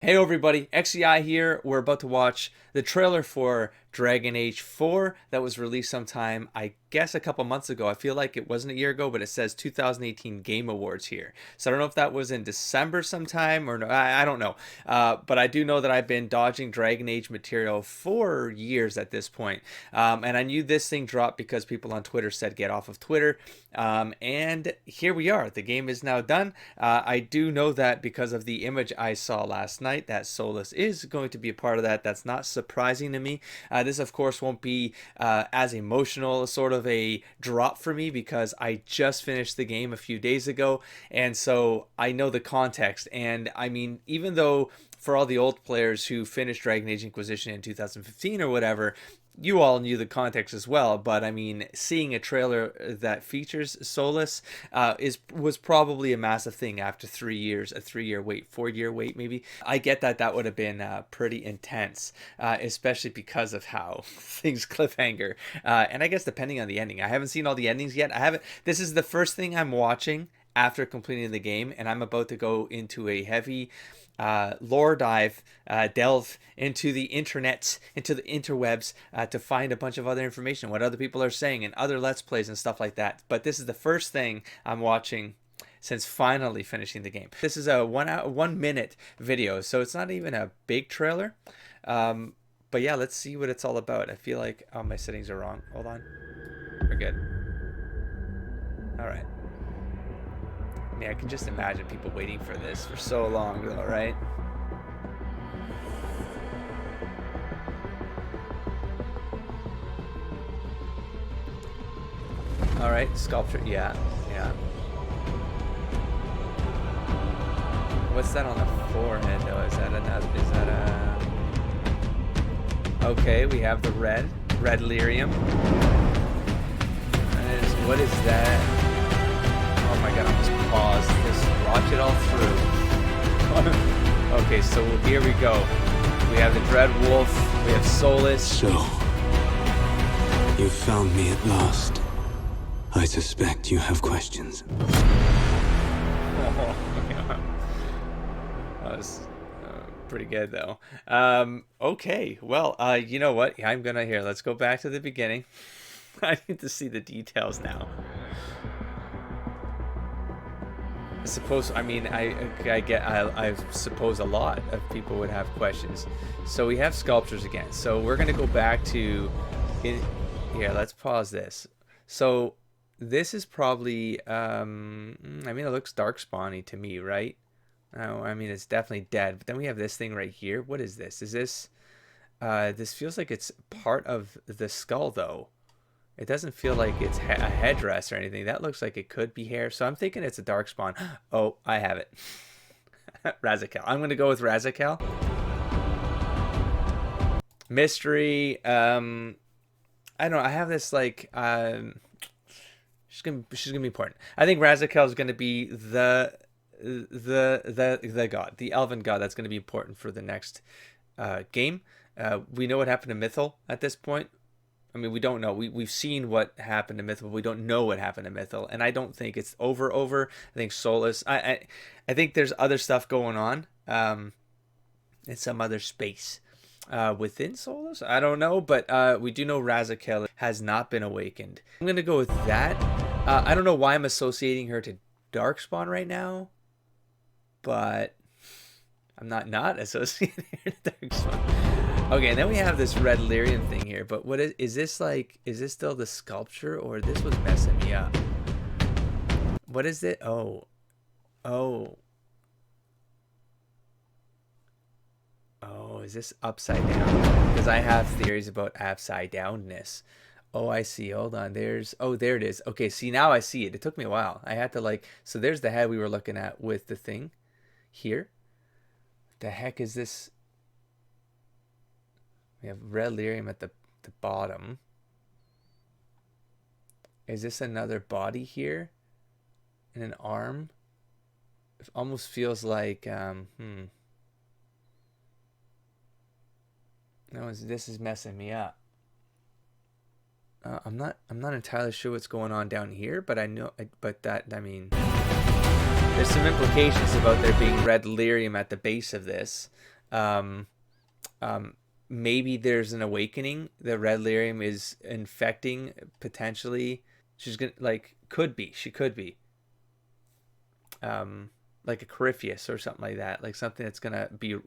Hey everybody, XEI here. We're about to watch the trailer for Dragon Age 4 that was released sometime, I guess a couple months ago. I feel like it wasn't a year ago, but it says 2018 Game Awards here. So I don't know if that was in December sometime or no, I don't know. But I do know that I've been dodging Dragon Age material for years at this point. And I knew this thing dropped because people on Twitter said get off of Twitter. And here we are. The game is now done. I do know that because of the image I saw last night that Solus is going to be a part of that. That's not surprising to me. This, of course, won't be as emotional sort of a drop for me because I just finished the game a few days ago. And so I know the context. And I mean, even though for all the old players who finished Dragon Age Inquisition in 2015 or whatever, you all knew the context as well, but I mean, seeing a trailer that features Solus was probably a massive thing after 3 years, a 3 year wait, 4 year wait maybe. I get that that would have been pretty intense, especially because of how things cliffhanger, and I guess depending on the ending. I haven't seen all the endings yet. I haven't. This is the first thing I'm watching after completing the game, and I'm about to go into a heavy lore delve into the internet, into the interwebs, to find a bunch of other information, what other people are saying, and other Let's Plays and stuff like that. But this is the first thing I'm watching since finally finishing the game. This is a 1 minute video, so it's not even a big trailer. But yeah, let's see what it's all about. I feel like my settings are wrong. Hold on. We're good. All right. I mean, I can just imagine people waiting for this for so long, though, right? All right, sculpture. Yeah, yeah. What's that on the forehead, though? Is that a? Is that a? Okay, we have the red lyrium. What is that? Oh my god, I'll just pause. Just watch it all through. Okay, so here we go. We have the Dread Wolf. We have Solus. So, you found me at last. I suspect you have questions. Oh, yeah. That was pretty good, though. Okay, well, you know what? I'm gonna here. Let's go back to the beginning. I need to see the details now. I suppose, I mean, I suppose a lot of people would have questions. So we have sculptures again. So we're gonna go back to here. Let's pause this. So this is probably I mean, it looks dark-spawny to me, right? Oh, I mean, it's definitely dead. But then we have this thing right here. What is this? Is this this feels like it's part of the skull, though. It doesn't feel like it's a headdress or anything. That looks like it could be hair. So I'm thinking it's a darkspawn. Oh, I have it. Razakel. I'm going to go with Razakel. Mystery. I don't know. I have this like she's gonna be important. I think Razakel is going to be the god, the elven god that's going to be important for the next game. We know what happened to Mythal at this point. I mean, we don't know. We've seen what happened to Mythal. We don't know what happened to Mythal. And I don't think it's over. I think Solus. I think there's other stuff going on in some other space within Solus. I don't know. But we do know Razakel has not been awakened. I'm going to go with that. I don't know why I'm associating her to Darkspawn right now. But I'm not associating her to Darkspawn. Okay, and then we have this red lyrium thing here, but what is this like? Is this still the sculpture, or this was messing me up? What is it? Oh, is this upside down? Because I have theories about upside downness. Oh, I see. Hold on. there it is. Okay, see, now I see it. It took me a while. I had to like, so there's the head we were looking at with the thing here. The heck is this? We have red lyrium at the bottom. Is this another body here? And an arm? It almost feels like no, this is messing me up. I'm not entirely sure what's going on down here, but I know, but that, I mean, There's some implications about there being red lyrium at the base of this. Um, Maybe there's an awakening. The red lyrium is infecting potentially. She's gonna like could be. She could be. Like a Corypheus or something like that. Like something that's gonna be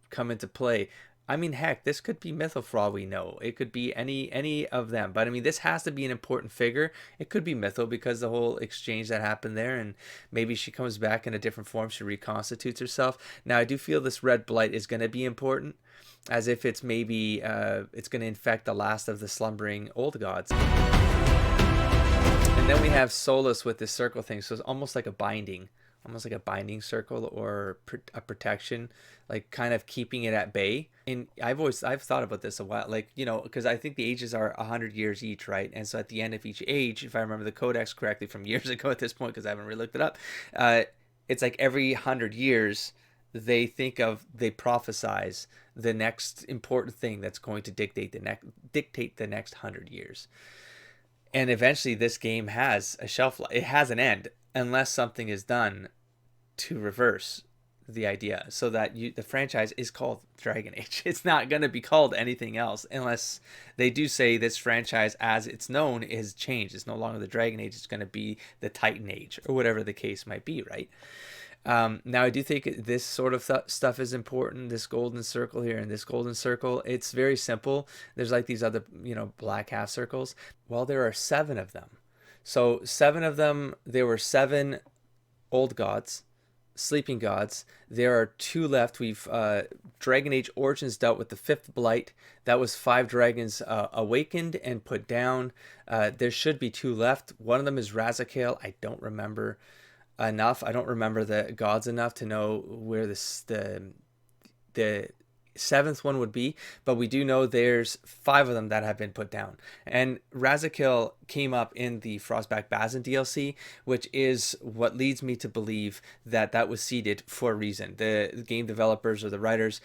come into play. I mean, heck, this could be Mythal for all we know. It could be any of them. But I mean, this has to be an important figure. It could be Mythal because the whole exchange that happened there, and maybe she comes back in a different form. She reconstitutes herself. Now, I do feel this red blight is going to be important, as if it's maybe it's going to infect the last of the slumbering old gods. And then we have Solus with this circle thing, so it's almost like a binding circle or a protection, like kind of keeping it at bay. And I've thought about this a while, like, you know, because I think the ages are 100 years each, right? And so at the end of each age, if I remember the codex correctly from years ago at this point, because I haven't really looked it up, it's like every 100 years they prophesize the next important thing that's going to dictate the next 100 years. And eventually this game has a shelf life. It has an end unless something is done to reverse the idea, so that the franchise is called Dragon Age. It's not going to be called anything else unless they do say this franchise as it's known is changed. It's no longer the Dragon Age. It's going to be the Titan Age or whatever the case might be, right? Now, I do think this sort of stuff is important. This golden circle here and this golden circle, it's very simple. There's like these other, black half circles. Well, there are 7 of them. So 7 of them, there were 7 old gods, sleeping gods. There are 2 left. We've Dragon Age Origins dealt with the 5th blight. That was 5 dragons awakened and put down. There should be 2 left. One of them is Razakale. I don't remember enough. I don't remember the gods enough to know where the 7th one would be, but we do know there's 5 of them that have been put down. And Razakale came up in the Frostback Bazin DLC, which is what leads me to believe that was seeded for a reason. The game developers or the writers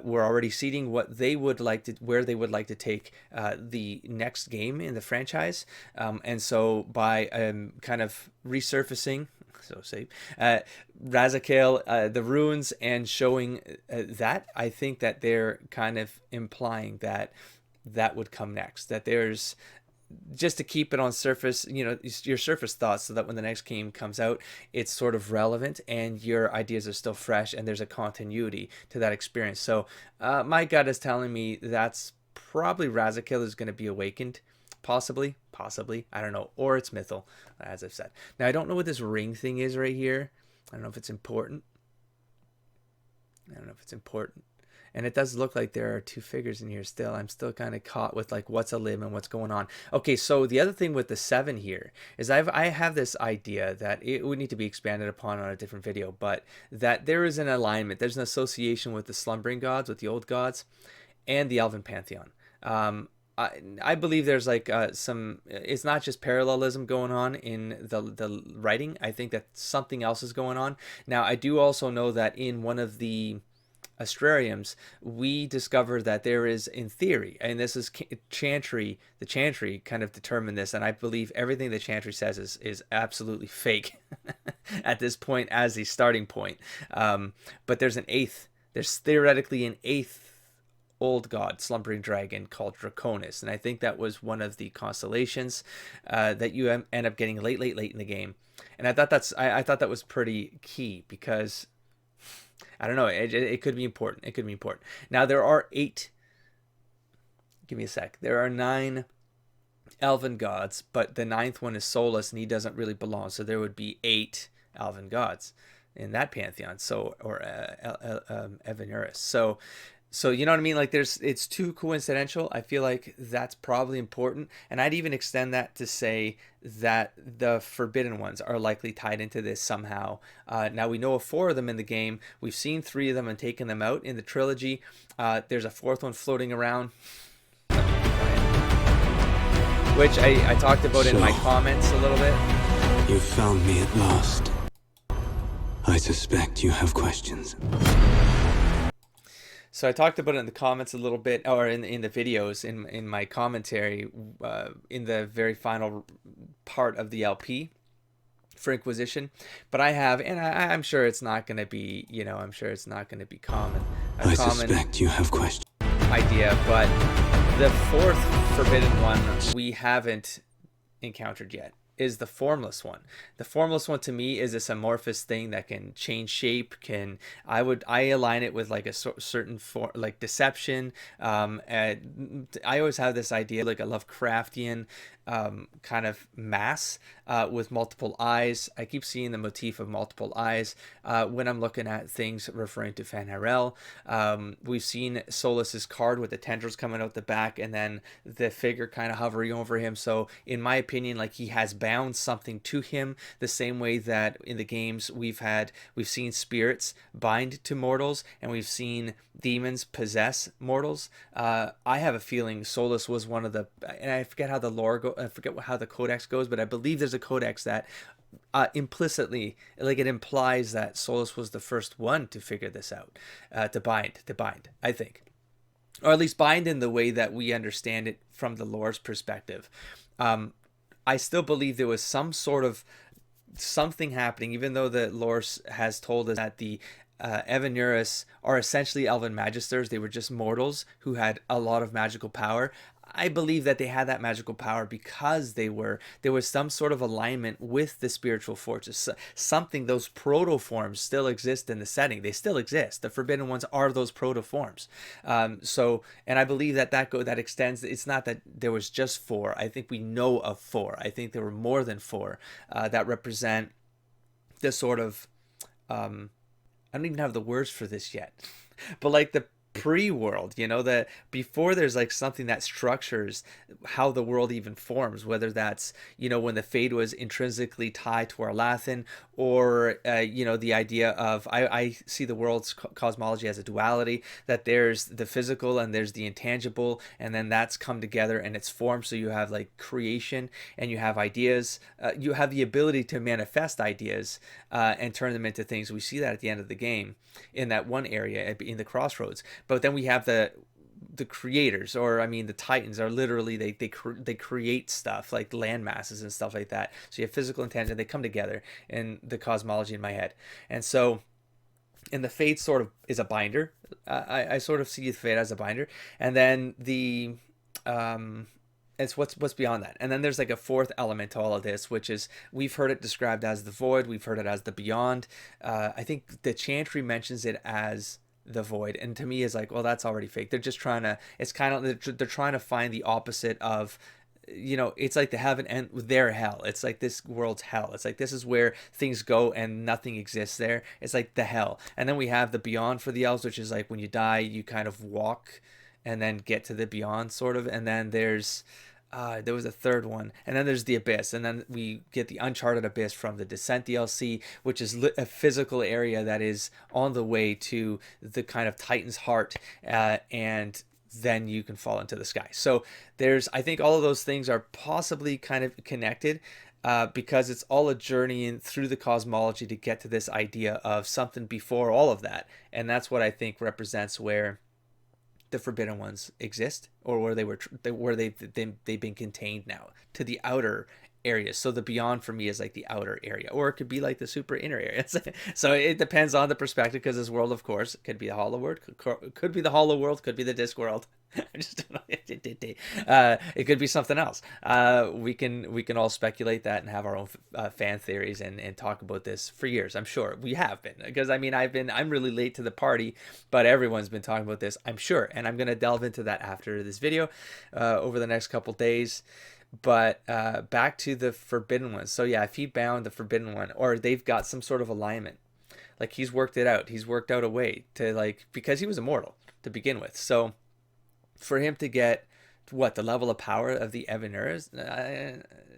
were already seeding what they would like to, where they would like to take the next game in the franchise. And so by kind of resurfacing, so safe, Razakale, the runes, and showing that, I think that they're kind of implying that would come next. That there's, just to keep it on surface, your surface thoughts, so that when the next game comes out, it's sort of relevant and your ideas are still fresh and there's a continuity to that experience. So my gut is telling me that's probably Razakale is going to be awakened. Possibly, I don't know, or it's Mythal, as I've said. Now, I don't know what this ring thing is right here. I don't know if it's important. And it does look like there are 2 figures in here still. I'm still kind of caught with like what's a limb and what's going on. Okay, so the other thing with the 7 here is I have this idea that it would need to be expanded upon on a different video, but that there is an alignment. There's an association with the slumbering gods, with the old gods, and the Elven Pantheon. I believe there's like it's not just parallelism going on in the writing. I think that something else is going on. Now, I do also know that in one of the Astrariums, we discovered that there is, in theory, and this is Chantry, the Chantry kind of determined this, and I believe everything the Chantry says is absolutely fake at this point as the starting point. But there's theoretically an 8th old god, slumbering dragon, called Draconis, and I think that was one of the constellations that you end up getting late in the game. And I thought that was pretty key, because I don't know, it could be important. Now, there are 8. Give me a sec. There are 9 elven gods, but the 9th one is Solus, and he doesn't really belong. So there would be 8 elven gods in that pantheon. So, or Evanurus. So you know what I mean? Like it's too coincidental. I feel like that's probably important. And I'd even extend that to say that the Forbidden Ones are likely tied into this somehow. Now, we know of 4 of them in the game. We've seen 3 of them and taken them out in the trilogy. There's a 4th one floating around, which I talked about in my comments a little bit. You found me at last. I suspect you have questions. So I talked about it in the comments a little bit, or in the videos, in my commentary, in the very final part of the LP for Inquisition, but I have, and I'm sure it's not going to be, I'm sure it's not going to be a I common suspect you have questions. idea, but the fourth forbidden one we haven't encountered yet is the formless one. The formless one to me is this amorphous thing that can change shape. I align it with like a certain form, like deception. I always have this idea like a Lovecraftian kind of mass with multiple eyes. I keep seeing the motif of multiple eyes when I'm looking at things referring to Fanharel. We've seen Solus's card with the tendrils coming out the back and then the figure kind of hovering over him. So in my opinion, like he has bound something to him the same way that in the games we've seen spirits bind to mortals and we've seen demons possess mortals. I have a feeling Solus was one of the, and I forget how the I forget how the codex goes, but I believe there's a codex that implicitly, like it implies that Solus was the first one to figure this out, to bind, I think, or at least bind in the way that we understand it from the lore's perspective. I still believe there was some sort of something happening, even though the lore has told us that the Evanuris are essentially elven magisters. They were just mortals who had a lot of magical power. I believe that they had that magical power because there was some sort of alignment with the spiritual forces. Something, those protoforms still exist in the setting. They still exist. The forbidden ones are those protoforms. And I believe that extends. It's not that there was just four. I think we know of four. I think there were more than four that represent this sort of. I don't even have the words for this yet, but like the pre-world, that before there's like something that structures how the world even forms, whether that's when the Fade was intrinsically tied to our Lathan, or the idea of I see the world's cosmology as a duality, that there's the physical and there's the intangible, and then that's come together and it's formed. So you have like creation and you have ideas, you have the ability to manifest ideas and turn them into things. We see that at the end of the game in that one area in the crossroads. But then we have the creators, or I mean the Titans are literally they create stuff like land masses and stuff like that. So you have physical intention, they come together in the cosmology in my head. And so the Fate sort of is a binder. I sort of see the Fate as a binder, and then the it's what's beyond that. And then there's like a fourth element to all of this, which is we've heard it described as the void, we've heard it as the beyond. I think the Chantry mentions it as the void, and to me is like, well, that's already fake. They're just trying to, it's kind of, they're trying to find the opposite of, it's like the heaven and their hell. It's like this world's hell. It's like this is where things go and nothing exists there. It's like the hell. And then we have the beyond for the elves, which is like when you die you kind of walk and then get to the beyond sort of. And then there was a third one, and then there's the abyss, and then we get the Uncharted Abyss from the Descent DLC, which is a physical area that is on the way to the kind of Titan's heart, and then you can fall into the sky. So I think all of those things are possibly kind of connected, because it's all a journey through the cosmology to get to this idea of something before all of that, and that's what I think represents where the forbidden ones exist, or where they've been contained now to the outer areas. So the beyond for me is like the outer area, or it could be like the super inner areas. So it depends on the perspective, because this world, of course, could be the hollow world, could be the hollow world, could be the disc world. I just don't know. It could be something else. We can all speculate that and have our own fan theories and talk about this for years. I'm sure we have been, because I mean I'm really late to the party, but everyone's been talking about this, I'm sure, and I'm gonna delve into that after this video over the next couple days. But back to the forbidden ones. So yeah, if he bound the forbidden one, or they've got some sort of alignment, like he's worked it out. He's worked out a way to, like, because he was immortal to begin with. So for him to get the level of power of the Evanuris,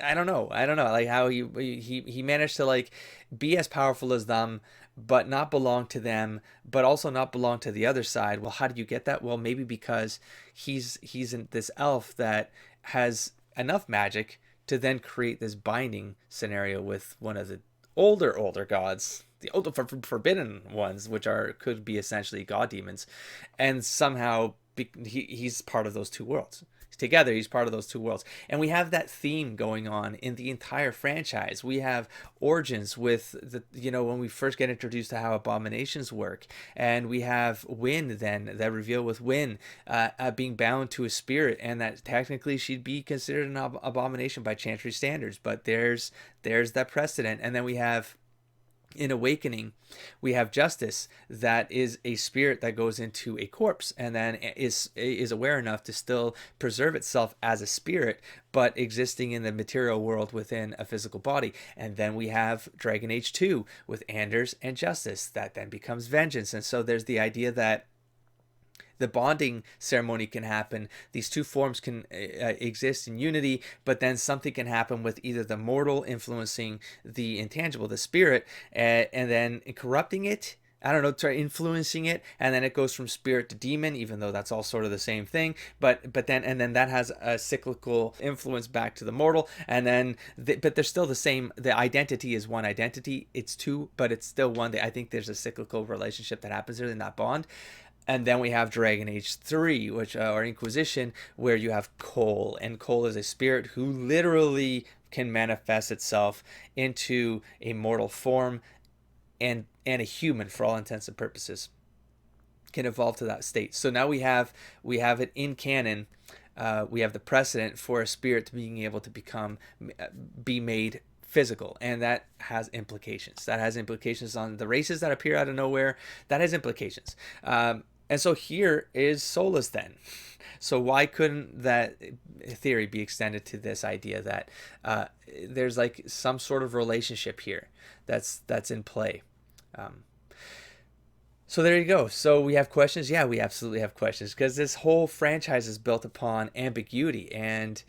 I don't know like how he managed to like be as powerful as them, but not belong to them, but also not belong to the other side. Well, how do you get that? Well, maybe because he's in this elf that has enough magic to then create this binding scenario with one of the older gods, the older forbidden ones, which could be essentially god demons, and somehow he's part of those two worlds. together. He's part of those two worlds. And we have that theme going on in the entire franchise. We have origins with the, when we first get introduced to how abominations work. And we have Wynn then, that reveal with Wynn being bound to a spirit, and that technically she'd be considered an abomination by Chantry standards. But there's that precedent. And then we have, in Awakening, we have Justice, that is a spirit that goes into a corpse and then is aware enough to still preserve itself as a spirit, but existing in the material world within a physical body. And then we have Dragon Age 2 with Anders and Justice, that then becomes Vengeance. And so there's the idea that the bonding ceremony can happen. These two forms can exist in unity, but then something can happen with either the mortal influencing the intangible, the spirit, and then corrupting it. I don't know, try influencing it, and then it goes from spirit to demon, even though that's all sort of the same thing. But then that has a cyclical influence back to the mortal, and then but they're still the same. The identity is one identity. It's two, but it's still one. I think there's a cyclical relationship that happens there in that bond. And then we have Dragon Age 3, which or Inquisition, where you have Cole, and Cole is a spirit who literally can manifest itself into a mortal form, and a human for all intents and purposes, can evolve to that state. So now we have it in canon. We have the precedent for a spirit being able to be made physical, and that has implications. That has implications on the races that appear out of nowhere. That has implications. And so here is Solus then. So why couldn't that theory be extended to this idea that there's like some sort of relationship here that's in play? So there you go. So we have questions. Yeah, we absolutely have questions, because this whole franchise is built upon ambiguity, and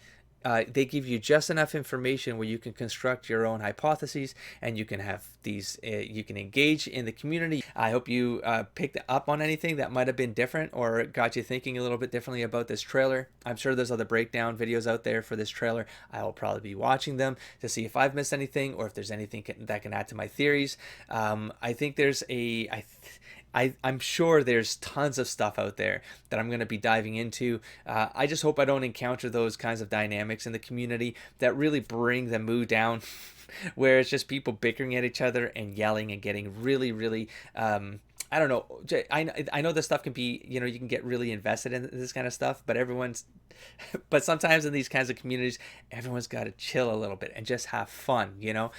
they give you just enough information where you can construct your own hypotheses, and you can have these, you can engage in the community. I hope you picked up on anything that might have been different or got you thinking a little bit differently about this trailer. I'm sure there's other breakdown videos out there for this trailer. I will probably be watching them to see if I've missed anything, or if there's anything that can add to my theories. I think there's I'm sure there's tons of stuff out there that I'm going to be diving into. I just hope I don't encounter those kinds of dynamics in the community that really bring the mood down, where it's just people bickering at each other and yelling and getting really, really, I don't know. I know this stuff can be, you can get really invested in this kind of stuff, but sometimes in these kinds of communities, everyone's got to chill a little bit and just have fun,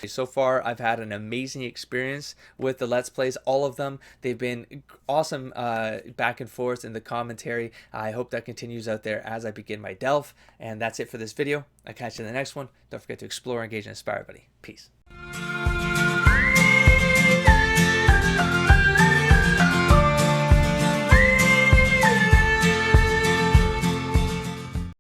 So far, I've had an amazing experience with the Let's Plays, all of them. They've been awesome back and forth in the commentary. I hope that continues out there as I begin my delve. And that's it for this video. I'll catch you in the next one. Don't forget to explore, engage, and inspire, everybody. Peace.